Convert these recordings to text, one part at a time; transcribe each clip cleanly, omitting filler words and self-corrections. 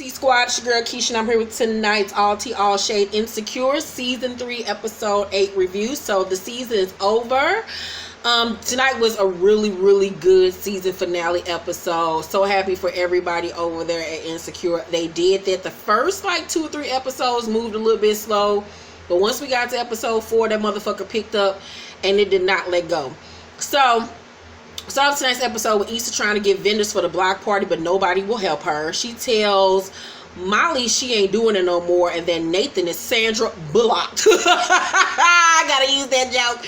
Squad, it's your girl Keisha, and I'm here with tonight's All Tea All Shade Insecure Season 3 Episode 8 review. So the season is over. Tonight was a really good season finale episode. So happy for everybody over there at Insecure. They did that. The first 2 or 3 episodes moved a little bit slow, but once we got to episode 4, that motherfucker picked up and it did not let go. So start tonight's episode with Issa trying to get vendors for the block party, but nobody will help her. She tells Molly she ain't doing it no more, and then Nathan is Sandra Bullock. I gotta use that joke.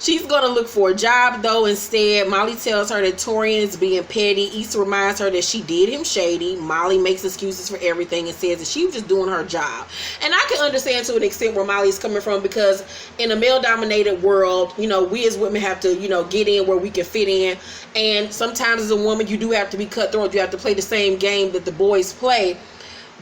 She's gonna look for a job though instead. Molly tells her that Torian is being petty. Issa reminds her that she did him shady. Molly makes excuses for everything and says that she was just doing her job. And I can understand to an extent where Molly's coming from, because in a male-dominated world, we as women have to, get in where we can fit in. And sometimes as a woman, you do have to be cutthroat. You have to play the same game that the boys play.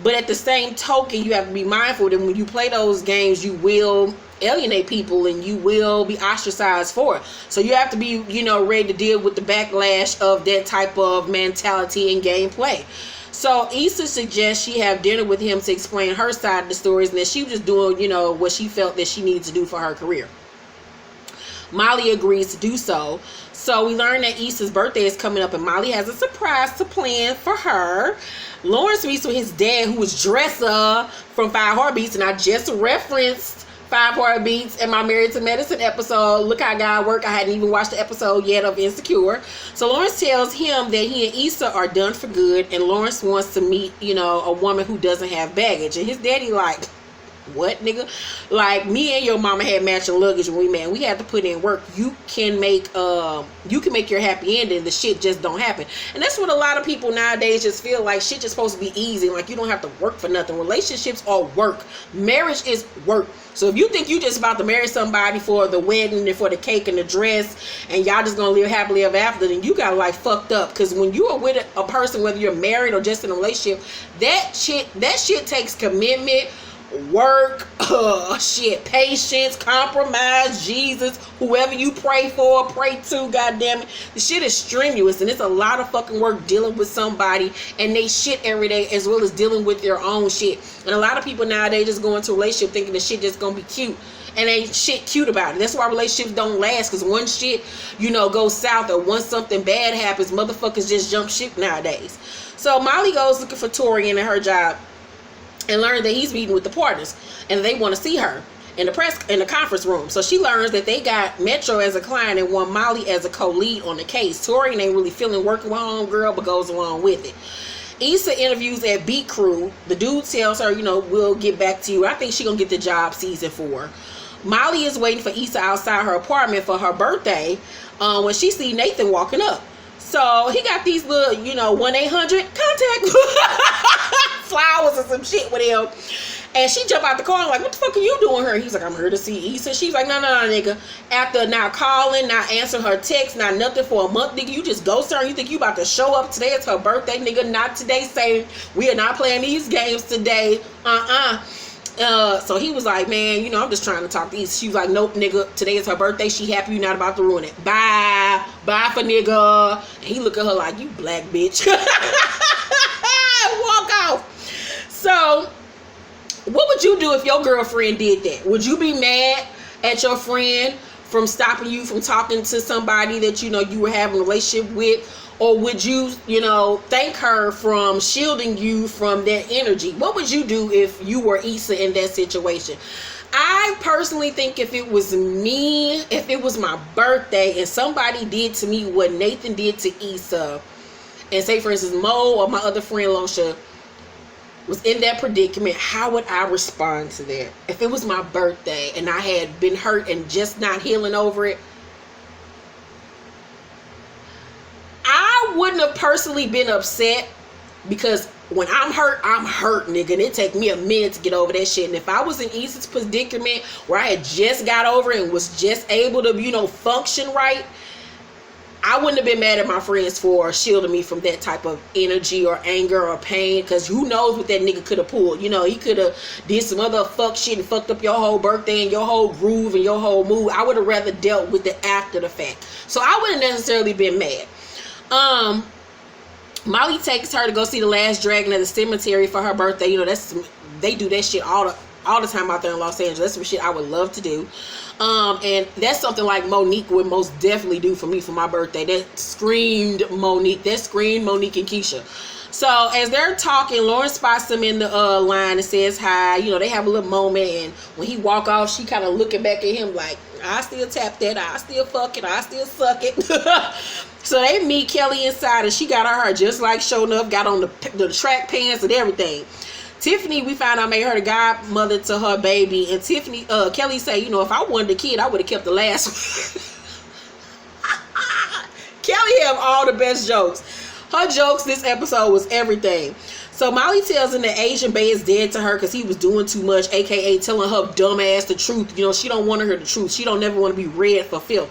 But at the same token, you have to be mindful that when you play those games, you will alienate people and you will be ostracized for it. So you have to be, ready to deal with the backlash of that type of mentality and gameplay. So Issa suggests she have dinner with him to explain her side of the stories, and that she was just doing, what she felt that she needed to do for her career. Molly agrees to do so. So we learn that Issa's birthday is coming up and Molly has a surprise to plan for her. Lawrence meets with his dad, who was Dresser from 5 Heartbeats, and I just referenced 5 Heartbeats in my Married to Medicine episode. Look how God work. I hadn't even watched the episode yet of Insecure. So Lawrence tells him that he and Issa are done for good, and Lawrence wants to meet, a woman who doesn't have baggage. And his daddy what, nigga? Me and your mama had matching luggage when we met. We had to put in work. You can make your happy ending. The shit just don't happen. And that's what a lot of people nowadays just feel like shit just supposed to be easy. You don't have to work for nothing. Relationships are work. Marriage is work. So if you think you just about to marry somebody for the wedding and for the cake and the dress, and y'all just gonna live happily ever after, then you got fucked up. Because when you are with a person, whether you're married or just in a relationship, that shit takes commitment, work, patience, compromise, Jesus, whoever you pray for, pray to, goddamn it. The shit is strenuous, and it's a lot of fucking work dealing with somebody and they shit every day, as well as dealing with their own shit. And a lot of people nowadays just go into a relationship thinking the shit just gonna be cute, and ain't shit cute about it. That's why relationships don't last, because once shit, goes south, or once something bad happens, motherfuckers just jump ship nowadays. So Molly goes looking for Torian at her job, and learned that he's meeting with the partners and they want to see her in the conference room. So she learns that they got Metro as a client and want Molly as a co-lead on the case. Torian ain't really feeling working with homegirl, but goes along with it. Issa interviews at Beat Crew. The dude tells her, we'll get back to you. I think she gonna get the job season 4. Molly is waiting for Issa outside her apartment for her birthday when she see Nathan walking up. So he got these little, 1-800 contact flowers or some shit with him. And she jump out the car and what the fuck are you doing here? He's like, I'm here to see Issa. She's like, no, nigga. After not calling, not answering her text, not nothing for a month, nigga, you just ghost her. You think you about to show up today? It's her birthday, nigga. Not today. Say, we are not playing these games today. So he was like, man, I'm just trying to talk to Issa. She was like, nope, nigga, today is her birthday. She happy you not about to ruin it. Bye for nigga. And he look at her like, you black bitch. Walk off. So what would you do if your girlfriend did that? Would you be mad at your friend from stopping you from talking to somebody that you were having a relationship with? Or would you, thank her from shielding you from that energy? What would you do if you were Issa in that situation? I personally think if it was me, if it was my birthday and somebody did to me what Nathan did to Issa, and say for instance Mo or my other friend Losha was in that predicament, how would I respond to that? If it was my birthday and I had been hurt and just not healing over it, I wouldn't have personally been upset, because when I'm hurt, nigga, and it take me a minute to get over that shit. And if I was in Issa's predicament where I had just got over it and was just able to, function right, I wouldn't have been mad at my friends for shielding me from that type of energy or anger or pain, because who knows what that nigga could have pulled. He could have did some other fuck shit and fucked up your whole birthday and your whole groove and your whole mood. I would have rather dealt with it after the fact. So I wouldn't necessarily been mad. Molly takes her to go see the last dragon at the cemetery for her birthday. You know, they do that shit all the time out there in Los Angeles. That's some shit I would love to do. And that's something like Monique would most definitely do for me for my birthday. That screamed Monique. That screamed Monique and Keisha. So as they're talking, Lauren spots them in the line and says hi. You know, they have a little moment, and when he walk off, she kind of looking back at him like, I still tap that, I still fuck it, I still suck it. So they meet Kelly inside, and she got her hair just like showing up, got on the track pants and everything. Tiffany, we found out, made her the godmother to her baby, and Tiffany, Kelly say, you know, if I wanted a kid, I would have kept the last one. Kelly have all the best jokes. Her jokes this episode was everything. So Molly tells him that Asian Bay is dead to her because he was doing too much, aka telling her dumb ass the truth. You know, she don't want to hear the truth. She don't never want to be read for filth.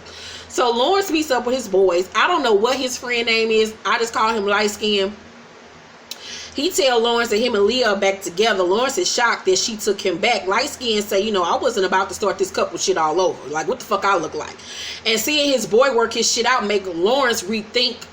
So Lawrence meets up with his boys. I don't know what his friend name is. I just call him Light Skin. He tell Lawrence that him and Leah are back together. Lawrence is shocked that she took him back. Light Skin say, you know, I wasn't about to start this couple shit all over. Like, what the fuck I look like? And seeing his boy work his shit out make Lawrence rethink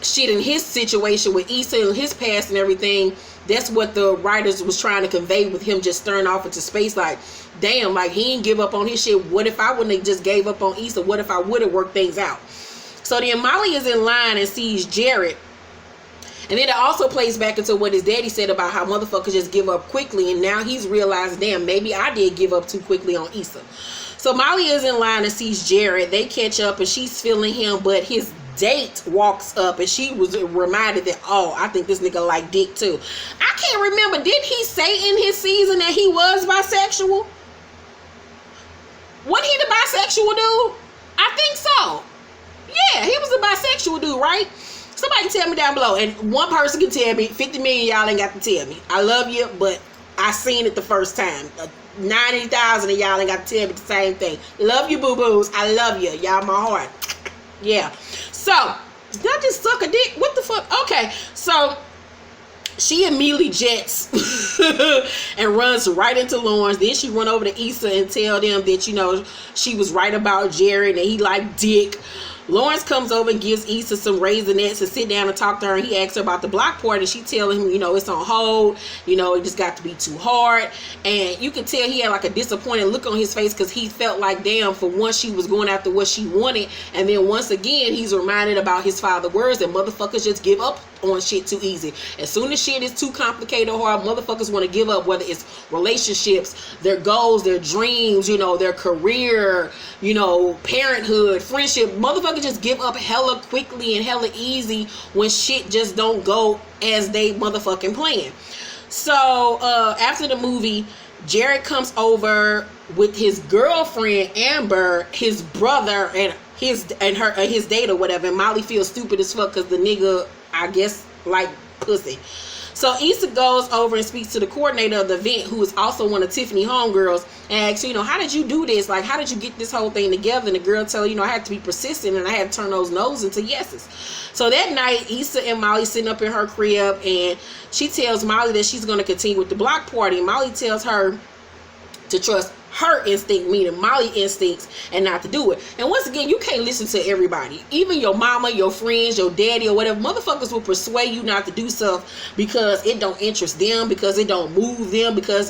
shit in his situation with Issa and his past and everything. That's what the writers was trying to convey with him just staring off into space. Like, damn, like he didn't give up on his shit. What if I wouldn't have just gave up on Issa? What if I would have worked things out? So then Molly is in line and sees Jared. And then it also plays back into what his daddy said about how motherfuckers just give up quickly. And now he's realized, damn, maybe I did give up too quickly on Issa. So Molly is in line and sees Jared. They catch up and she's feeling him, but his date walks up and she was reminded that, oh, I think this nigga like dick too. I can't remember, did he say in his season that he was bisexual? Wasn't he the bisexual dude? I think so. Yeah, he was a bisexual dude, right? Somebody tell me down below, and one person can tell me. 50 million y'all ain't got to tell me. I love you, but I seen it the first time. 90,000 of y'all ain't got to tell me the same thing. Love you, boo-boos. I love you. Y'all my heart. Yeah. So, did I just suck a dick? What the fuck? Okay. So, she immediately jets and runs right into Lawrence. Then she run over to Issa and tell them that, you know, she was right about Jared and he liked dick. Lawrence comes over and gives Issa some Raisinets to sit down and talk to her, and he asks her about the block party. She telling him, you know, it's on hold, you know, it just got to be too hard. And you can tell he had like a disappointed look on his face because he felt like, damn, for once she was going after what she wanted, and then once again he's reminded about his father's words that motherfuckers just give up on shit too easy. As soon as shit is too complicated or hard, motherfuckers want to give up, whether it's relationships, their goals, their dreams, you know, their career, you know, parenthood, friendship. Motherfuckers just give up hella quickly and hella easy when shit just don't go as they motherfucking plan. So after the movie, Jared comes over with his girlfriend Amber, his brother, and his date or whatever, and Molly feels stupid as fuck because the nigga, I guess, like pussy. So Issa goes over and speaks to the coordinator of the event, who is also one of Tiffany homegirls, and asks, you know, how did you do this? Like, how did you get this whole thing together? And the girl tell her, you know, I had to be persistent and I had to turn those no's into yeses. So that night, Issa and Molly sitting up in her crib, and she tells Molly that she's going to continue with the block party. And Molly tells her to trust her instinct, meaning Molly instincts, and not to do it. And once again, you can't listen to everybody. Even your mama, your friends, your daddy, or whatever. Motherfuckers will persuade you not to do stuff because it don't interest them, because it don't move them, because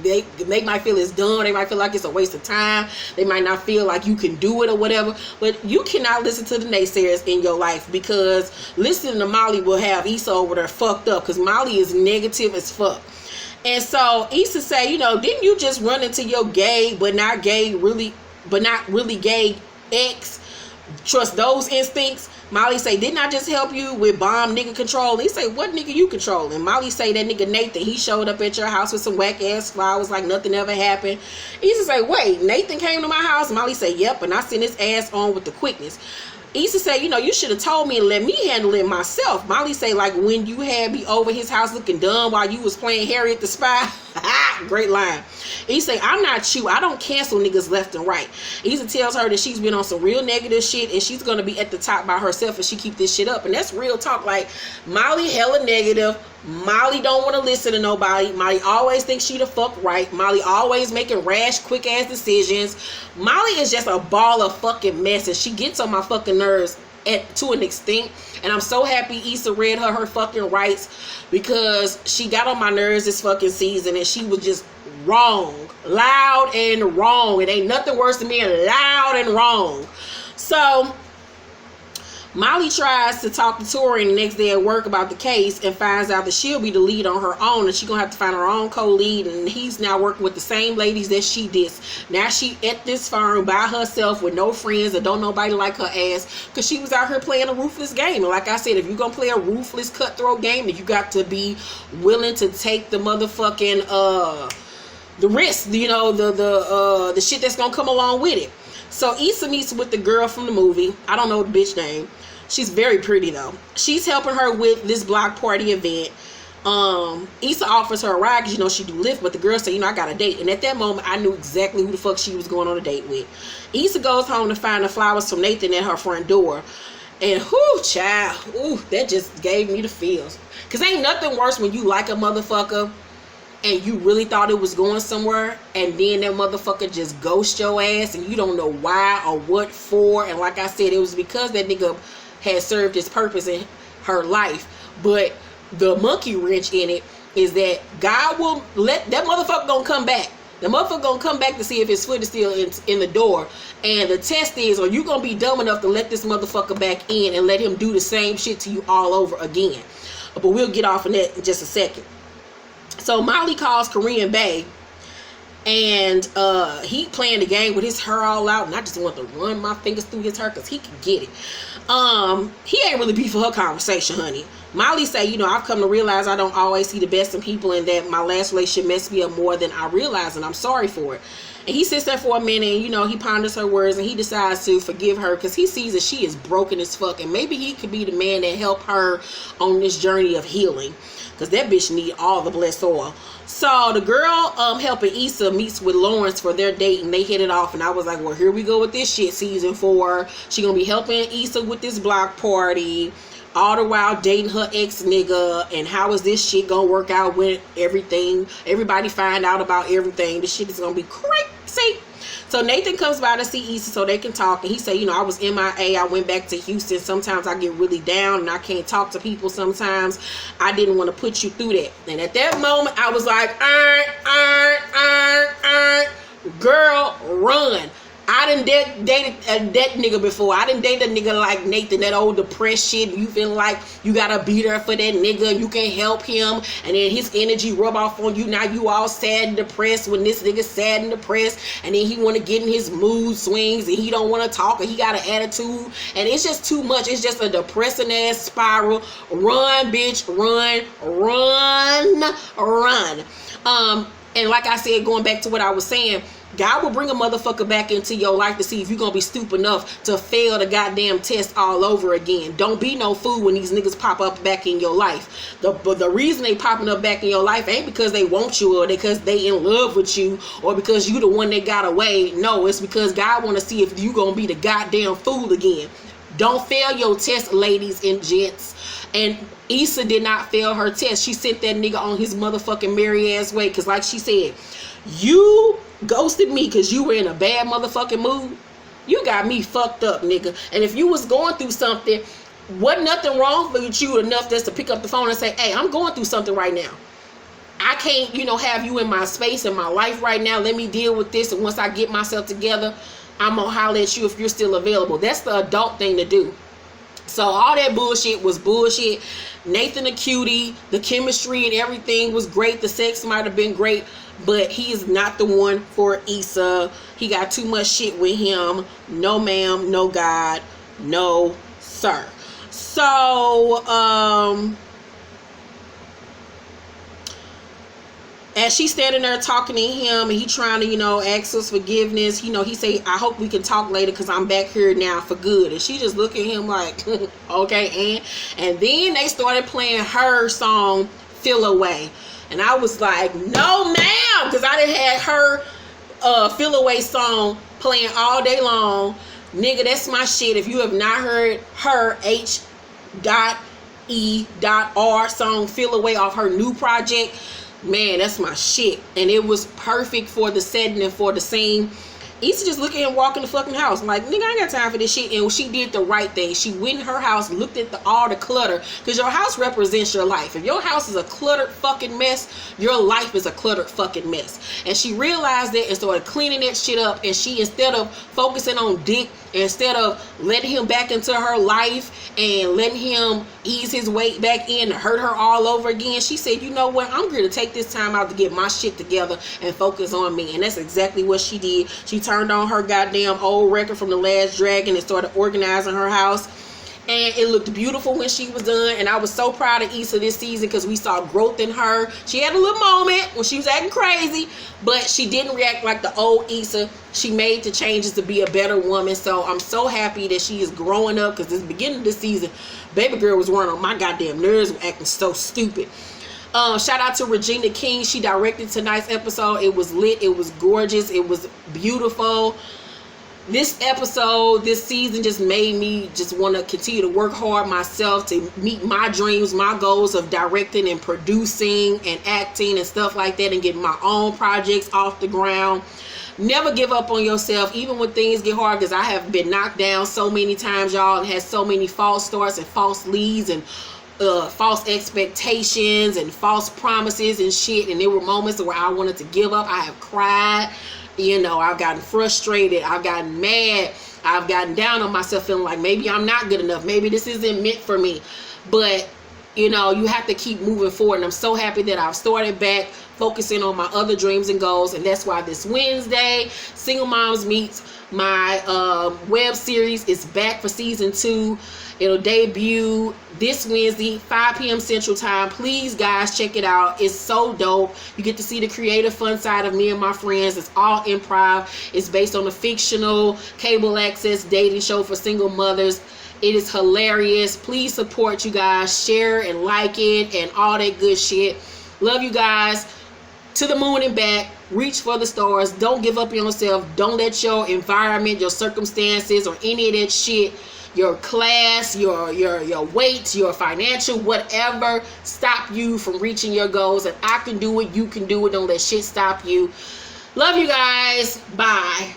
they might feel it's dumb. They might feel like it's a waste of time. They might not feel like you can do it or whatever. But you cannot listen to the naysayers in your life, because listening to Molly will have Issa over there fucked up, because Molly is negative as fuck. And so Issa say, you know, didn't you just run into your gay but not really gay ex? Trust those instincts. Molly say, didn't I just help you with bomb nigga control? He say, what nigga you controlling? Molly say, that nigga Nathan, he showed up at your house with some whack ass flowers like nothing ever happened. Issa say, wait, Nathan came to my house? Molly say, yep, and I sent his ass on with the quickness. Issa say, you know, you should have told me and let me handle it myself. Molly say, like when you had me over his house looking dumb while you was playing Harriet the Spy. Great line. Issa say, I'm not you. I don't cancel niggas left and right. Issa tells her that she's been on some real negative shit and she's going to be at the top by herself if she keep this shit up. And that's real talk. Like, Molly hella negative. Molly don't want to listen to nobody. Molly always thinks she the fuck right. Molly always making rash, quick ass decisions. Molly is just a ball of fucking mess, and she gets on my fucking nerves to an extent. And I'm so happy Issa read her fucking rights, because she got on my nerves this fucking season, and she was just wrong, loud and wrong. It ain't nothing worse than being loud and wrong. So Molly tries to talk to Tori the next day at work about the case, and finds out that she'll be the lead on her own, and she's gonna have to find her own co-lead, and he's now working with the same ladies that she did. Now she at this firm by herself with no friends and don't nobody like her ass, because she was out here playing a ruthless game. And like I said, if you're gonna play a ruthless cutthroat game, then you got to be willing to take the motherfucking the risk, you know, the shit that's gonna come along with it. So Issa meets with the girl from the movie. I don't know the bitch name. She's very pretty though. She's helping her with this block party event. Issa offers her a ride, because you know she do Lyft, but the girl said, you know, I got a date. And at that moment, I knew exactly who the fuck she was going on a date with. Issa goes home to find the flowers from Nathan at her front door. And whoo, child, ooh, that just gave me the feels. Because ain't nothing worse when you like a motherfucker and you really thought it was going somewhere, and then that motherfucker just ghost your ass, and you don't know why or what for. And like I said, it was because that nigga had served his purpose in her life. But the monkey wrench in it is that God will let that motherfucker gonna come back. The motherfucker gonna come back to see if his foot is still in the door. And the test is, are you gonna be dumb enough to let this motherfucker back in and let him do the same shit to you all over again? But we'll get off on that in just a second. So Molly calls Korean Bay, and he playing the game with his hair all out, and I just want to run my fingers through his hair because he can get it. He ain't really beat for her conversation, honey. Molly say, you know, I've come to realize I don't always see the best in people, and that my last relationship messed me up more than I realized, and I'm sorry for it. And he sits there for a minute, and you know, he ponders her words, and he decides to forgive her because he sees that she is broken as fuck, and maybe he could be the man that help her on this journey of healing, because that bitch need all the blessed oil. So the girl helping Issa meets with Lawrence for their date, and they hit it off. And I was like, well, here we go with this shit. Season 4, she gonna be helping Issa with this block party, all the while dating her ex nigga. And how is this shit gonna work out with everything? Everybody find out about everything. This shit is gonna be crazy. So Nathan comes by to see Issa so they can talk, and he said, you know, I was MIA. I went back to Houston. Sometimes I get really down and I can't talk to people sometimes. I didn't want to put you through that. And at that moment, I was like, girl, run. I done dated that nigga before. I done dated a nigga like Nathan, that old depressed shit. You feel like you gotta be there for that nigga. You can help him, and then his energy rub off on you. Now you all sad and depressed when this nigga sad and depressed, and then he want to get in his mood swings, and he don't want to talk, and he got an attitude, and it's just too much. It's just a depressing ass spiral. Run, bitch, run. And like I said, going back to what I was saying, God will bring a motherfucker back into your life to see if you're going to be stupid enough to fail the goddamn test all over again. Don't be no fool when these niggas pop up back in your life. But the reason they popping up back in your life ain't because they want you or because they in love with you or because you the one that got away. No, it's because God want to see if you going to be the goddamn fool again. Don't fail your test, ladies and gents. And Issa did not fail her test. She sent that nigga on his motherfucking merry ass way. Because like she said, you ghosted me because you were in a bad motherfucking mood. You got me fucked up, nigga. And if you was going through something, wasn't nothing wrong with you enough just to pick up the phone and say, hey, I'm going through something right now. I can't, you know, have you in my space in my life right now. Let me deal with this. And once I get myself together, I'm going to holler at you if you're still available. That's the adult thing to do. So all that bullshit was bullshit. Nathan a cutie. The chemistry and everything was great. The sex might have been great. But he is not the one for Issa. He got too much shit with him. No ma'am, no God, no sir. So, as she's standing there talking to him, and he trying to, you know, ask us forgiveness, you know, he say, I hope we can talk later because I'm back here now for good. And she just look at him like, okay, and then they started playing her song, Feel Away. And I was like, no, ma'am, because I done had her Feel Away song playing all day long. Nigga, that's my shit. If you have not heard her H.E.R. song, Feel Away, off her new project, man, that's my shit. And it was perfect for the setting and for the scene. Issa just look at him walk in the fucking house. Like, nigga, I ain't got time for this shit. And she did the right thing. She went in her house, looked at all the clutter. Because your house represents your life. If your house is a cluttered fucking mess, your life is a cluttered fucking mess. And she realized that and started cleaning that shit up. And she, instead of focusing on Dick, instead of letting him back into her life and letting him ease his weight back in and hurt her all over again, she said, you know what, I'm going to take this time out to get my shit together and focus on me. And that's exactly what she did. She turned on her goddamn old record from The Last Dragon and started organizing her house. And it looked beautiful when she was done. And I was so proud of Issa this season because we saw growth in her. She had a little moment when she was acting crazy, but she didn't react like the old Issa. She made the changes to be a better woman. So I'm so happy that she is growing up, because this beginning of this season, baby girl was running on my goddamn nerves, acting so stupid. Shout out to Regina King. She directed tonight's episode. It was lit. It was gorgeous. It was beautiful. This episode, this season just made me just want to continue to work hard myself to meet my dreams, my goals of directing and producing and acting and stuff like that, and getting my own projects off the ground. Never give up on yourself, even when things get hard, because I have been knocked down so many times, y'all, and had so many false starts and false leads and false expectations and false promises and shit. And there were moments where I wanted to give up. I have cried. You know, I've gotten frustrated. I've gotten mad. I've gotten down on myself, feeling like maybe I'm not good enough. Maybe this isn't meant for me. But, you know, you have to keep moving forward. And I'm so happy that I've started back focusing on my other dreams and goals. And that's why this Wednesday, Single Moms Meets, my web series, is back for season 2. It'll debut this Wednesday, 5 p.m. Central Time. Please, guys, check it out. It's so dope. You get to see the creative, fun side of me and my friends. It's all improv. It's based on a fictional cable access dating show for single mothers. It is hilarious. Please support, you guys. Share and like it and all that good shit. Love you guys. To the moon and back. Reach for the stars. Don't give up on yourself. Don't let your environment, your circumstances, or any of that shit, your class, your weight, your financial, whatever, stop you from reaching your goals. And I can do it. You can do it. Don't let shit stop you. Love you guys. Bye.